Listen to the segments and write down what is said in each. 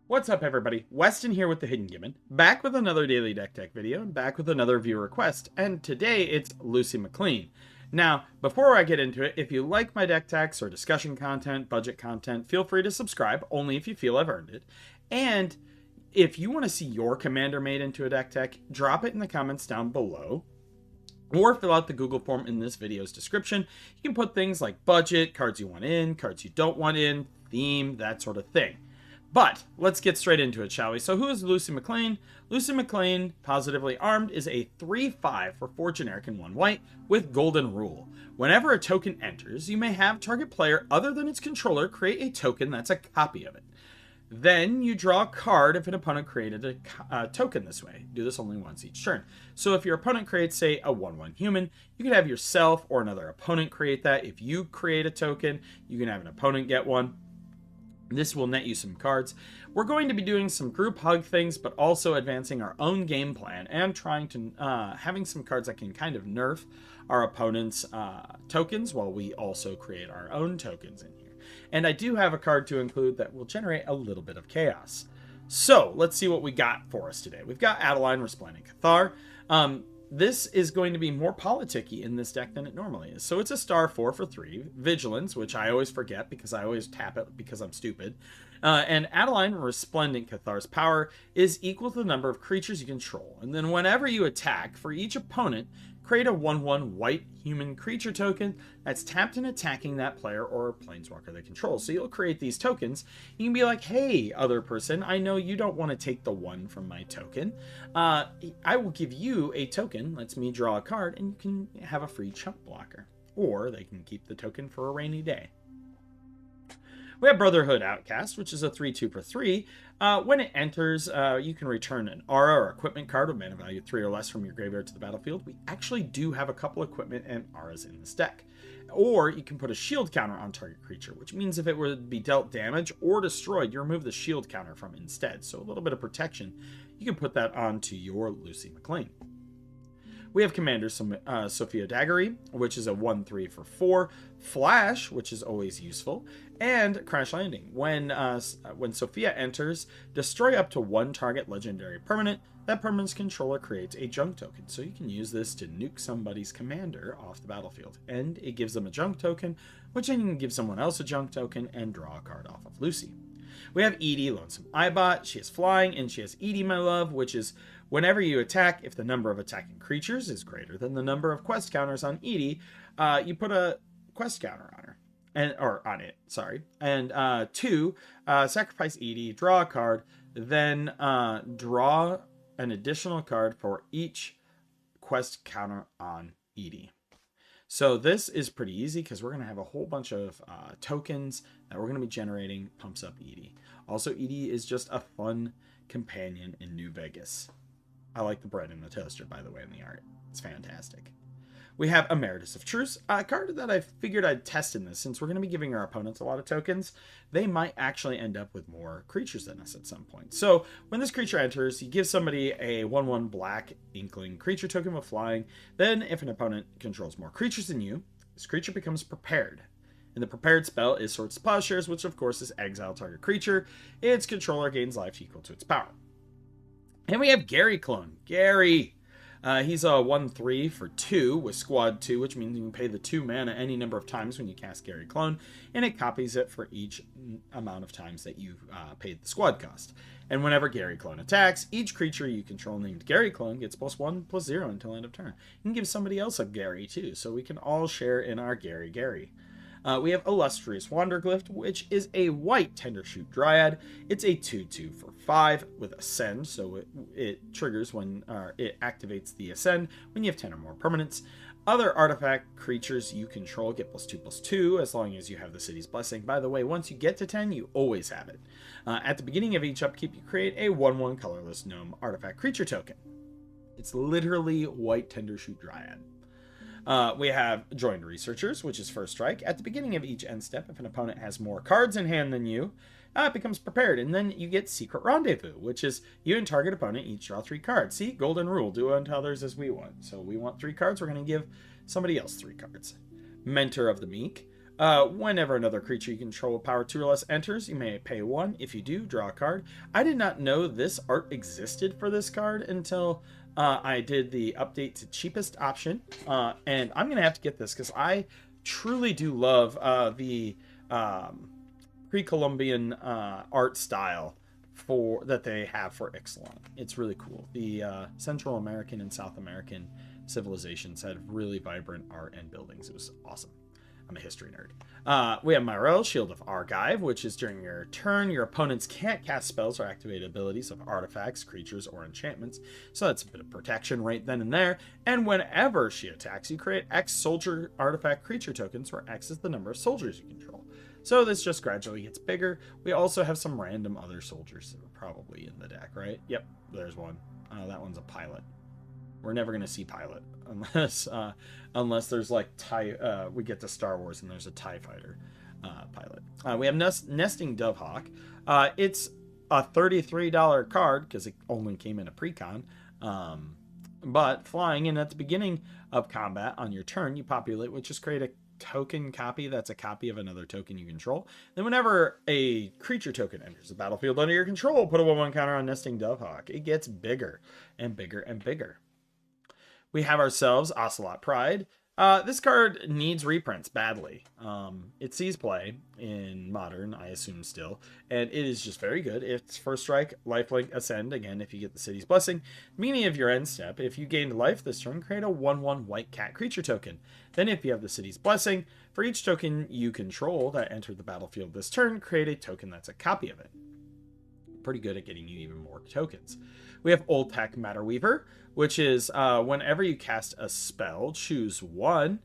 What's up, everybody? Weston here with the Hidden Gibbon, back with another daily deck tech video, and back with another viewer request, and today it's Lucy Maclean. Now, before I get into it, if you like my deck techs or discussion content, budget content, feel free to subscribe, only if you feel I've earned it. And if you want to see your commander made into a deck tech, drop it in the comments down below, or fill out the Google form in this video's description. You can put things like budget, cards you want in, cards you don't want in, theme, that sort of thing. But let's get straight into it, shall we? So who is Lucy Maclean? Lucy Maclean, positively armed, is a 3/5 for 4 generic and 1 white with golden rule. Whenever a token enters, you may have target player other than its controller create a token that's a copy of it. Then you draw a card if an opponent created a token this way. Do this only once each turn. So if your opponent creates, say, a 1/1 human, you can have yourself or another opponent create that. If you create a token, you can have an opponent get one. This will net you some cards. We're going to be doing some group hug things, but also advancing our own game plan and trying to having some cards that can kind of nerf our opponent's tokens while we also create our own tokens in here. And I do have a card to include that will generate a little bit of chaos. So let's see what we got for us today. We've got Adeline, Resplendent Cathar. This is going to be more politic-y in this deck than it normally is. So it's a star 4 for 3. Vigilance, which I always forget because I always tap it because I'm stupid. And Adeline, Resplendent Cathar's power is equal to the number of creatures you control. And then whenever you attack, for each opponent, create a 1/1 white human creature token that's tapped and attacking that player or planeswalker they control. So you'll create these tokens. You can be like, hey, other person, I know you don't want to take the 1 from my token. I will give you a token, lets me draw a card, and you can have a free chump blocker. Or they can keep the token for a rainy day. We have Brotherhood Outcast, which is a 3/2 for 3. When it enters, you can return an aura or equipment card with mana value 3 or less from your graveyard to the battlefield. We actually do have a couple equipment and auras in this deck. Or you can put a shield counter on target creature, which means if it were to be dealt damage or destroyed, you remove the shield counter from it instead. So a little bit of protection. You can put that onto your Lucy Maclean. We have Commander Sophia Daggery, which is a 1/3 for 4. Flash, which is always useful. And Crash Landing. When Sophia enters, destroy up to 1 target legendary permanent. That permanent's controller creates a junk token. So you can use this to nuke somebody's commander off the battlefield. And it gives them a junk token, which then you can give someone else a junk token and draw a card off of Lucy. We have Edie, Lonesome Eyebot. She has flying, and she has Edie, my love, which is whenever you attack, if the number of attacking creatures is greater than the number of quest counters on Edie, you put a quest counter on her. Or on it, sorry. And 2, sacrifice Edie, draw a card, then draw an additional card for each quest counter on Edie. So this is pretty easy because we're going to have a whole bunch of tokens that we're going to be generating. Pumps up Edie. Also, Edie is just a fun companion in New Vegas. I like the bread and the toaster, by the way, in the art. It's fantastic. We have Emeritus of Truce, a card that I figured I'd test in this. Since we're going to be giving our opponents a lot of tokens, they might actually end up with more creatures than us at some point. So when this creature enters, you give somebody a 1/1 black Inkling creature token with flying. Then if an opponent controls more creatures than you, this creature becomes prepared. And the prepared spell is Swords to Plowshares, which of course is exile target creature. Its controller gains life equal to its power. And we have Gary Clone. Gary! He's a 1/3 for 2 with Squad 2, which means you can pay the 2 mana any number of times when you cast Gary Clone, and it copies it for each amount of times that you've paid the squad cost. And whenever Gary Clone attacks, each creature you control named Gary Clone gets +1/+0 until end of turn. You can give somebody else a Gary too, so we can all share in our Gary. We have Illustrious Wanderglyph, which is a white Tendershoot Dryad. It's a 2/2 for 5 with Ascend, so it triggers when it activates the Ascend when you have 10 or more permanents. Other artifact creatures you control get +2/+2 as long as you have the City's Blessing. By the way, once you get to 10, you always have it. At the beginning of each upkeep, you create a 1/1 colorless gnome artifact creature token. It's literally white Tendershoot Dryad. We have Joined Researchers, which is first strike. At the beginning of each end step, if an opponent has more cards in hand than you, it becomes prepared. And then you get Secret Rendezvous, which is you and target opponent each draw 3 cards. See, golden rule, do unto others as we want. So we want 3 cards, we're going to give somebody else 3 cards. Mentor of the Meek. Whenever another creature you control with power 2 or less enters, you may pay 1. If you do, draw a card. I did not know this art existed for this card until I did the update to cheapest option. And I'm going to have to get this because I truly do love the pre-Columbian art style that they have for Ixalan. It's really cool. The Central American and South American civilizations had really vibrant art and buildings. It was awesome. I'm a history nerd. We have Myrel, Shield of Argive, which is during your turn, your opponents can't cast spells or activate abilities of artifacts, creatures, or enchantments. So that's a bit of protection right then and there. And whenever she attacks, you create X soldier artifact creature tokens, where X is the number of soldiers you control. So this just gradually gets bigger. We also have some random other soldiers that are probably in the deck, right? Yep, there's one. That one's a pilot. We're never going to see pilot unless there's like we get to Star Wars and there's a TIE fighter pilot. We have Nesting Dovehawk. It's a $33 card because it only came in a precon. But flying in at the beginning of combat on your turn, you populate, which is create a token copy that's a copy of another token you control. Then whenever a creature token enters the battlefield under your control, put a 1/1 counter on Nesting Dovehawk. It gets bigger and bigger and bigger. We have ourselves Ocelot Pride. This card needs reprints badly. It sees play in Modern, I assume still, and it is just very good. It's first strike, lifelink, ascend, again if you get the City's Blessing. Meaning of your end step, if you gained life this turn, create a 1/1 white cat creature token. Then if you have the City's Blessing, for each token you control that entered the battlefield this turn, create a token that's a copy of it. Pretty good at getting you even more tokens. We have Old Tech Matterweaver, which is whenever you cast a spell, choose one,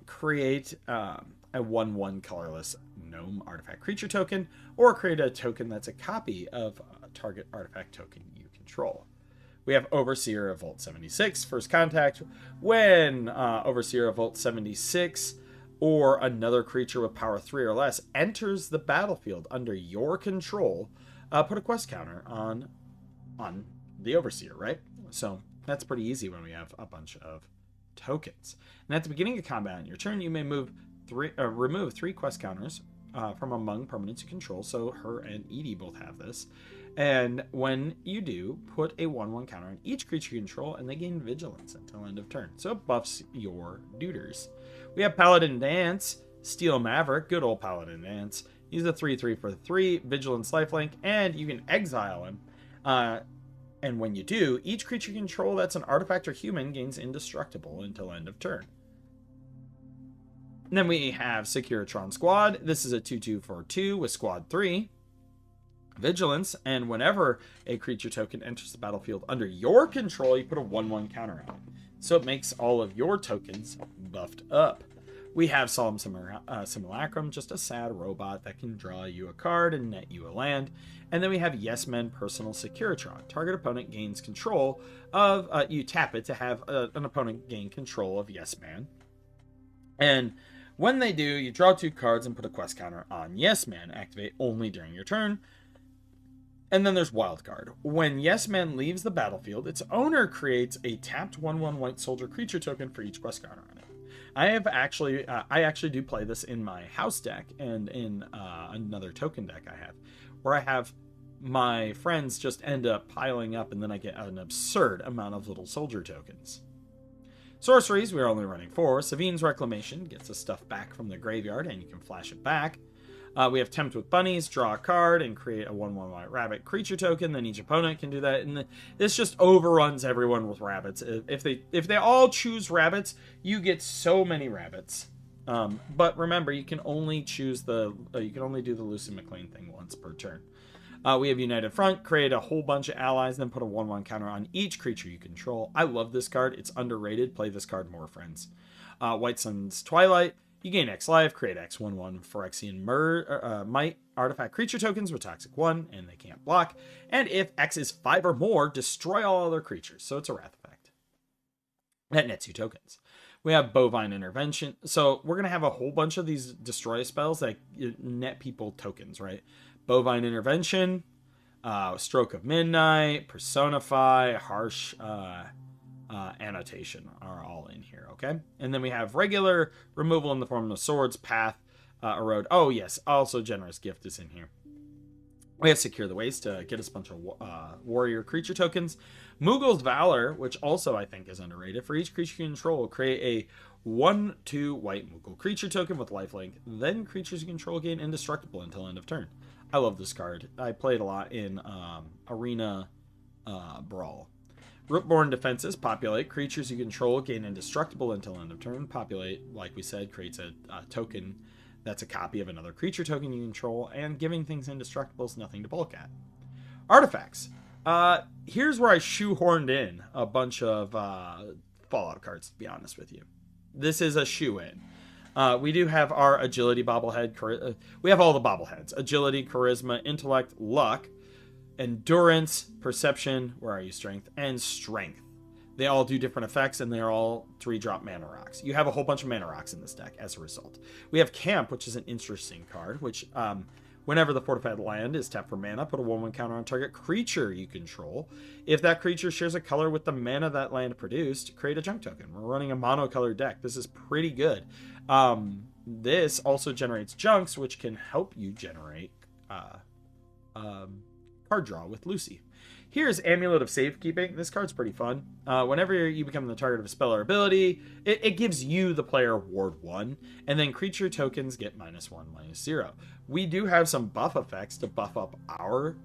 create a 1/1 colorless gnome artifact creature token, or create a token that's a copy of a target artifact token you control. We have Overseer of Vault 76, first contact. When Overseer of Vault 76 or another creature with power 3 or less enters the battlefield under your control, put a quest counter on the Overseer, right? So that's pretty easy when we have a bunch of tokens. And at the beginning of combat on your turn, you may remove 3 quest counters from among permanents you control. So her and Edie both have this. And when you do, put a 1/1 counter on each creature you control, and they gain vigilance until end of turn. So it buffs your duders. We have Paladin Dance, Steel Maverick, good old Paladin Dance. He's a 3/3 for 3, vigilance, lifelink, and you can exile him. And when you do, each creature you control that's an artifact or human gains indestructible until end of turn. And then we have Securitron Squad. This is a 2/2 for 2 with Squad 3. Vigilance, and whenever a creature token enters the battlefield under your control, you put a 1/1 counter on it. So it makes all of your tokens buffed up. We have Solemn Simulacrum, just a sad robot that can draw you a card and net you a land. And then we have Yes Men Personal Securitron. Target opponent gains control of, you tap it to have an opponent gain control of Yes Man. And when they do, you draw 2 cards and put a quest counter on Yes Man. Activate only during your turn. And then there's Wildcard. When Yes Man leaves the battlefield, its owner creates a tapped 1/1 white soldier creature token for each quest counter on it. I actually do play this in my house deck and in another token deck I have, where I have my friends just end up piling up, and then I get an absurd amount of little soldier tokens. Sorceries, we're only running 4. Savine's Reclamation gets the stuff back from the graveyard, and you can flash it back. We have Tempt with Bunnies, draw a card, and create a 1/1 white rabbit creature token. Then each opponent can do that, and this just overruns everyone with rabbits. If they all choose rabbits, you get so many rabbits. But remember, you can only choose you can only do the Lucy Maclean thing once per turn. We have United Front, create a whole bunch of allies, then put a 1/1 counter on each creature you control. I love this card. It's underrated. Play this card more, friends. White Sun's Twilight. You gain X life, create X 1/1 Phyrexian Might artifact creature tokens with Toxic 1, and they can't block. And if X is 5 or more, destroy all other creatures. So it's a wrath effect. That nets you tokens. We have Bovine Intervention. So we're going to have a whole bunch of these destroy spells that net people tokens, right? Bovine Intervention, Stroke of Midnight, Personify, Harsh Annotation are all in here, okay? And then we have regular removal in the form of swords, path, erode. Oh, yes. Also, Generous Gift is in here. We have Secure the Waste to get us a bunch of warrior creature tokens. Mughul's Valor, which also I think is underrated. For each creature you control, create a 1/2 white Mughal creature token with lifelink. Then creatures you control gain indestructible until end of turn. I love this card. I played a lot in Arena Brawl. Rootborn Defenses populate. Creatures you control gain indestructible until end of turn. Populate, like we said, creates a token that's a copy of another creature token you control, and giving things indestructible is nothing to balk at. Artifacts. Here's where I shoehorned in a bunch of Fallout cards, to be honest with you. This is a shoe-in. We do have our Agility bobblehead. We have all the bobbleheads. Agility, Charisma, Intellect, Luck, Endurance, Perception, where are you, Strength, and Strength. They all do different effects, and they're all 3-drop mana rocks. You have a whole bunch of mana rocks in this deck as a result. We have Camp, which is an interesting card, which whenever the fortified land is tapped for mana, put a 1/1 counter on target creature you control. If that creature shares a color with the mana that land produced, create a junk token. We're running a monocolored deck. This is pretty good. This also generates junks, which can help you generate card draw with Lucy. Here's Amulet of Safekeeping. This card's pretty fun. Whenever you become the target of a spell or ability, it gives you, the player, Ward 1, and then creature tokens get -1/-0. We do have some buff effects to buff up our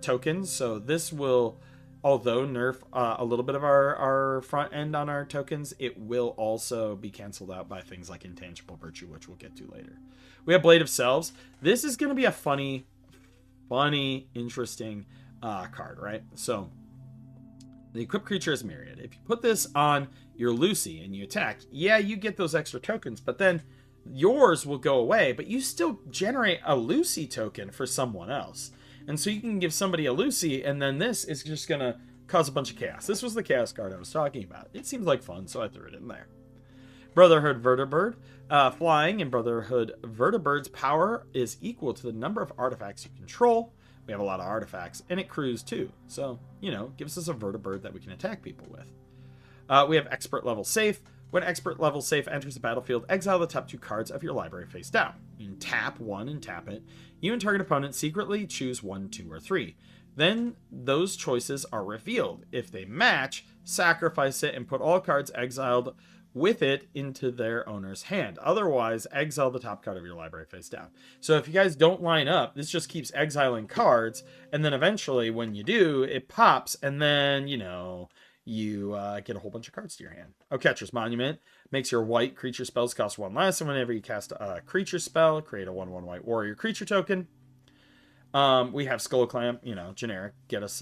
tokens, so this will, although nerf a little bit of our front end on our tokens, it will also be canceled out by things like Intangible Virtue, which we'll get to later. We have Blade of Selves. This is going to be a funny, interesting card, right? So the equipped creature is Myriad. If you put this on your Lucy and you attack, yeah, you get those extra tokens, but then yours will go away, but you still generate a Lucy token for someone else. And so you can give somebody a Lucy, and then this is just going to cause a bunch of chaos. This was the chaos card I was talking about. It seems like fun, so I threw it in there. Brotherhood Vertibird. Flying in Brotherhood Vertibird's power is equal to the number of artifacts you control. We have a lot of artifacts, and it crews too. So, gives us a Vertibird that we can attack people with. We have Expert Level Safe. When Expert Level Safe enters the battlefield, exile the top 2 cards of your library face down. You can tap 1 and tap it. You and target opponent secretly choose 1, 2, or 3. Then those choices are revealed. If they match, sacrifice it and put all cards exiled with it into their owner's hand. Otherwise, exile the top card of your library face down. So if you guys don't line up, this just keeps exiling cards, and then eventually when you do, it pops, and then, you get a whole bunch of cards to your hand. Catcher's Monument makes your white creature spells cost 1 less, and whenever you cast a creature spell, create a 1/1 white warrior creature token. We have Skull Clamp, generic, get us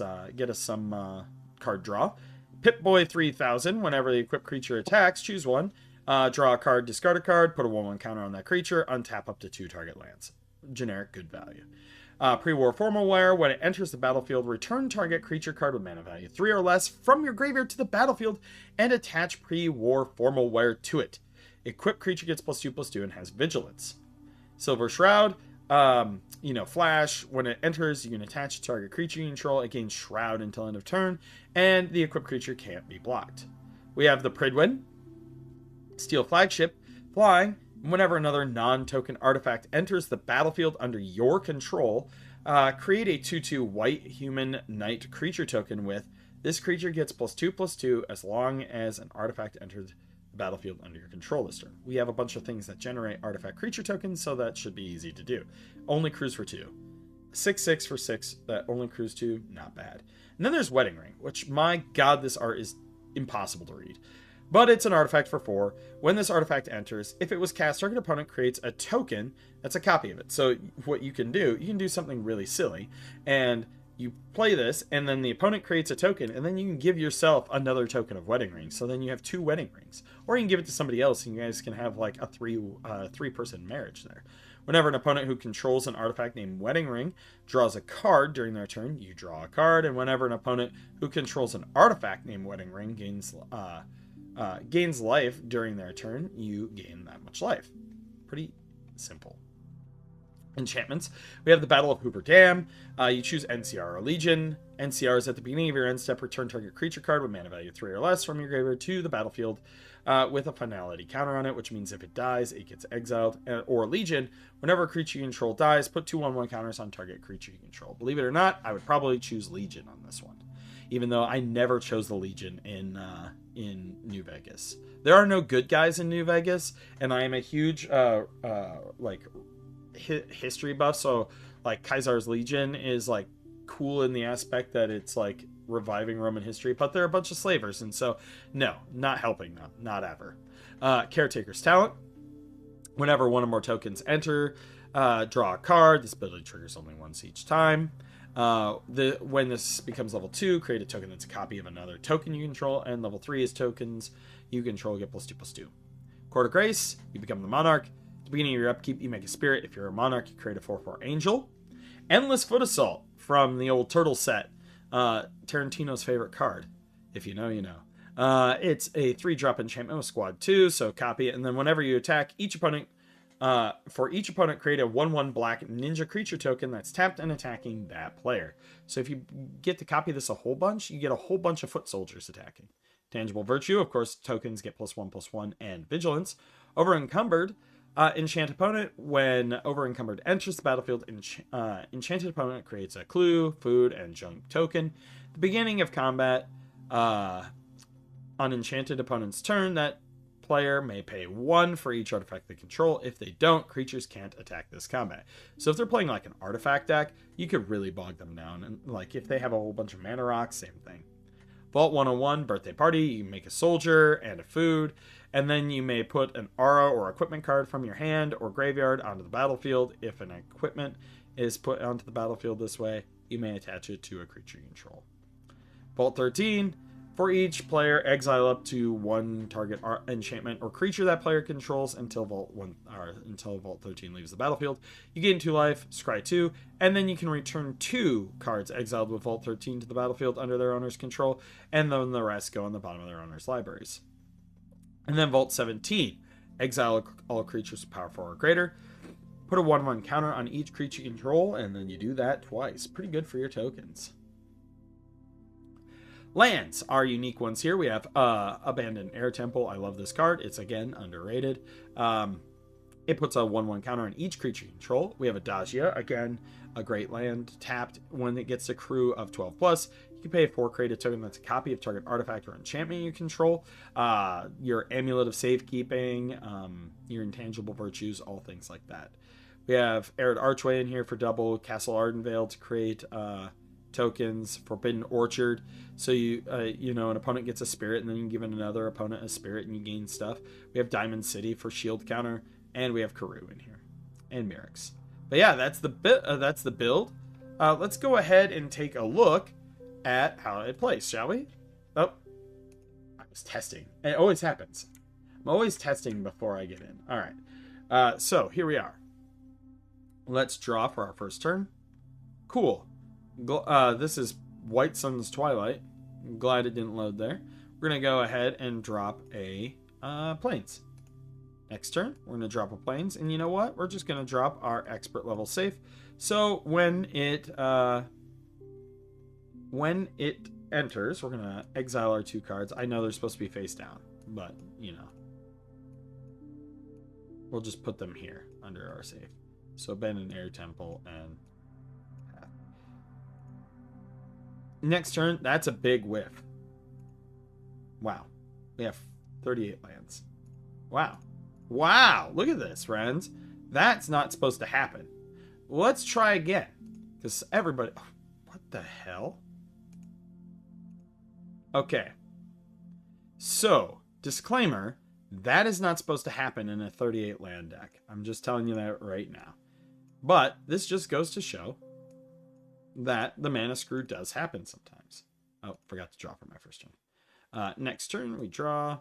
some card draw. Pip-Boy 3000, whenever the equipped creature attacks, choose 1. Draw a card, discard a card, put a 1/1 counter on that creature, untap up to 2 target lands. Generic, good value. Pre-War Formal Wear, when it enters the battlefield, return target creature card with mana value 3 or less from your graveyard to the battlefield and attach Pre-War Formal Wear to it. Equipped creature gets +2/+2 and has Vigilance. Silver Shroud, Flash, when it enters, you can attach a target creature you control. It gains Shroud until end of turn, and the equipped creature can't be blocked. We have the Pridwin, Steel Flagship, flying. Whenever another non-token artifact enters the battlefield under your control, create a 2/2 white human knight creature token with. This creature gets +2/+2 as long as an artifact enters the battlefield under your control this turn. We have a bunch of things that generate artifact creature tokens, so that should be easy to do. Only crews for 2. 6/6 for 6, that only crews 2, not bad. And then there's Wedding Ring, which, my god, this art is impossible to read. But it's an artifact for 4. When this artifact enters, if it was cast, target opponent creates a token that's a copy of it. So what you can do something really silly, and you play this, and then the opponent creates a token, and then you can give yourself another token of Wedding Ring. So then you have 2 Wedding Rings. Or you can give it to somebody else, and you guys can have like a three-person marriage there. Whenever an opponent who controls an artifact named Wedding Ring draws a card during their turn, you draw a card. And whenever an opponent who controls an artifact named Wedding Ring gains life during their turn, you gain that much life. Pretty simple. Enchantments. We have the Battle of Hoover Dam. You choose NCR or Legion. NCR is at the beginning of your end step. Return target creature card with mana value 3 or less from your graveyard to the battlefield. with a finality counter on it, which means if it dies, it gets exiled. Or Legion, whenever a creature you control dies, put 2/1/1 counters on target creature you control. Believe it or not, I would probably choose Legion on this one, even though I never chose the Legion in New Vegas. There are no good guys in New Vegas, and I am a huge history buff, so like Caesar's Legion is like cool in the aspect that it's like reviving Roman history, but they're a bunch of slavers, and so no, not helping them, not ever. Caretaker's Talent. Whenever one or more tokens enter, draw a card. This ability triggers only once each time. When this becomes level 2, create a token that's a copy of another token you control, and level 3 is tokens you control get +2/+2. Court of Grace, you become the Monarch. At the beginning of your upkeep, you make a spirit. If you're a Monarch, you create a 4/4 Angel. Endless Foot Assault from the old Turtle set, Tarantino's favorite card. If you know, you know. It's a 3-drop enchantment with squad 2, so copy it, and then whenever you attack each opponent, for each opponent, create a 1/1 black ninja creature token that's tapped and attacking that player. So if you get to copy this a whole bunch, you get a whole bunch of foot soldiers attacking. Tangible Virtue, of course, tokens get +1/+1 and Vigilance. Over Encumbered, enchant opponent. When Over Encumbered enters the battlefield, enchanted opponent creates a clue, food, and junk token. The beginning of combat, on enchanted opponent's turn, that player may pay 1 for each artifact they control. If they don't, creatures can't attack this combat. So if they're playing like an artifact deck, you could really bog them down. And like if they have a whole bunch of mana rocks, same thing. Vault 101, Birthday Party, you make a soldier and a food, and then you may put an aura or equipment card from your hand or graveyard onto the battlefield. If an equipment is put onto the battlefield this way, you may attach it to a creature you control. Vault 13, for each player, exile up to 1 target enchantment or creature that player controls until Vault 13 leaves the battlefield. You gain 2 life, scry 2, and then you can return 2 cards exiled with Vault 13 to the battlefield under their owner's control, and then the rest go on the bottom of their owner's libraries. And then Vault 17, exile all creatures with power 4 or greater. Put a 1/1 counter on each creature you control, and then you do that twice. Pretty good for your tokens. Lands are unique ones here. We have Abandoned Air Temple. I love this card. It's, again, underrated. It puts a 1/1 counter on each creature you control. We have Adagia. Again, a great land. Tapped when it gets a crew of 12+. You can pay 4, create a token that's a copy of target artifact or enchantment you control. Your Amulet of Safekeeping, your Intangible Virtues, all things like that. We have Arid Archway in here for double. Castle Ardenvale to create tokens. Forbidden Orchard, so an opponent gets a spirit and then you can give another opponent a spirit and you gain stuff. We have Diamond City for shield counter, and we have Karoo in here, and Merrick's. But yeah, that's the build. Let's go ahead and take a look at how it plays, shall we? Oh, I was testing. It always happens. I'm always testing before I get in. All right, so here we are. Let's draw for our first turn. Cool. This is White Sun's Twilight. I'm glad it didn't load there. We're going to go ahead and drop a Plains. Next turn, we're going to drop a Plains. And you know what? We're just going to drop our Expert level safe. So when it enters, we're going to exile our 2 cards. I know they're supposed to be face down, but, we'll just put them here under our safe. So Abandoned Air Temple and next turn, that's a big whiff. Wow. We have 38 lands. Wow. Wow. Look at this, friends. That's not supposed to happen. Let's try again. Because everybody... Oh, what the hell? Okay. So, disclaimer, that is not supposed to happen in a 38 land deck. I'm just telling you that right now. But this just goes to show that the mana screw does happen sometimes. Oh, forgot to draw for my first turn. Next turn, we draw.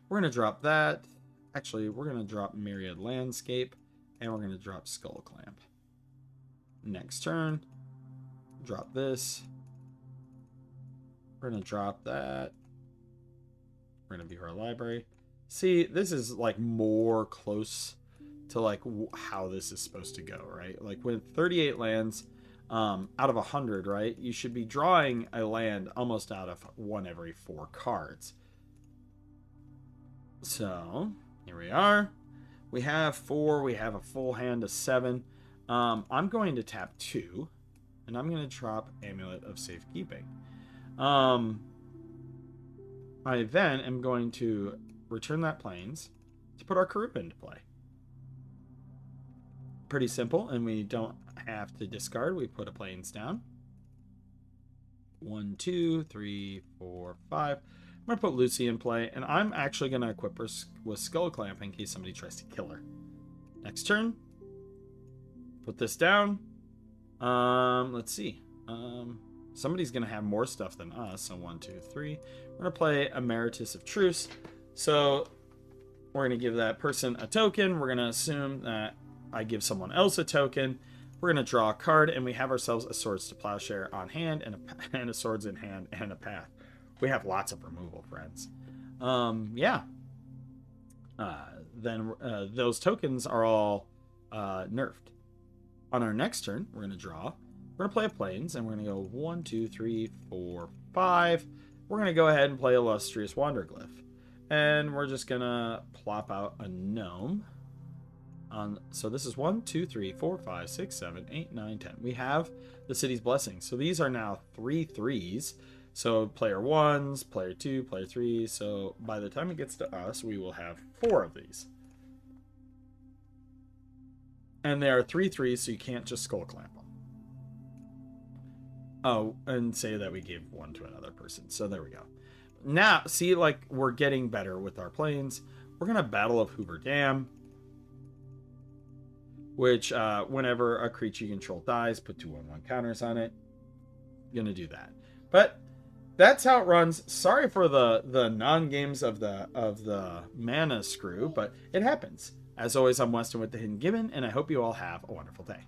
We're going to drop that. Actually, we're going to drop Myriad Landscape, and we're going to drop Skull Clamp. Next turn, drop this. We're going to drop that. We're going to view our library. See, this is like more close to like how this is supposed to go, right? Like with 38 lands out of 100, right? You should be drawing a land almost out of 1 every 4 cards. So, here we are. We have 4. We have a full hand of 7. I'm going to tap 2. And I'm going to drop Amulet of Safekeeping. I then am going to return that Plains to put our Karuk into play. Pretty simple, and we don't have to discard. We put a Plains down. 1, 2, 3, 4, 5. I'm going to put Lucy in play, and I'm actually going to equip her with Skull Clamp in case somebody tries to kill her. Next turn. Put this down. Let's see. Somebody's going to have more stuff than us. So 1, 2, 3. We're going to play Emeritus of Truce. So we're going to give that person a token. We're going to assume that I give someone else a token. We're going to draw a card, and we have ourselves a Swords to Plowshare on hand and a Swords in hand and a Path. We have lots of removal, friends. Yeah. Then those tokens are all nerfed. On our next turn, we're going to draw. We're going to play a Plains, and we're going to go 1, 2, 3, 4, 5. We're going to go ahead and play Illustrious Wanderglyph. And we're just going to plop out a Gnome. So this is 1, 2, 3, 4, 5, 6, 7, 8, 9, 10. We have the City's Blessing. So these are now 3 3s. So player 1s, player 2, player 3. So by the time it gets to us, we will have 4 of these. And they are 3 3s, so you can't just Skull Clamp them. Oh, and say that we gave one to another person. So there we go. Now, see, like, we're getting better with our Plains. We're going to Battle of Hoover Dam. Which, whenever a creature you control dies, put 2/1/1 counters on it. Going to do that. But that's how it runs. Sorry for the non-games of the mana screw, but it happens. As always, I'm Weston with the Hidden Gibbon, and I hope you all have a wonderful day.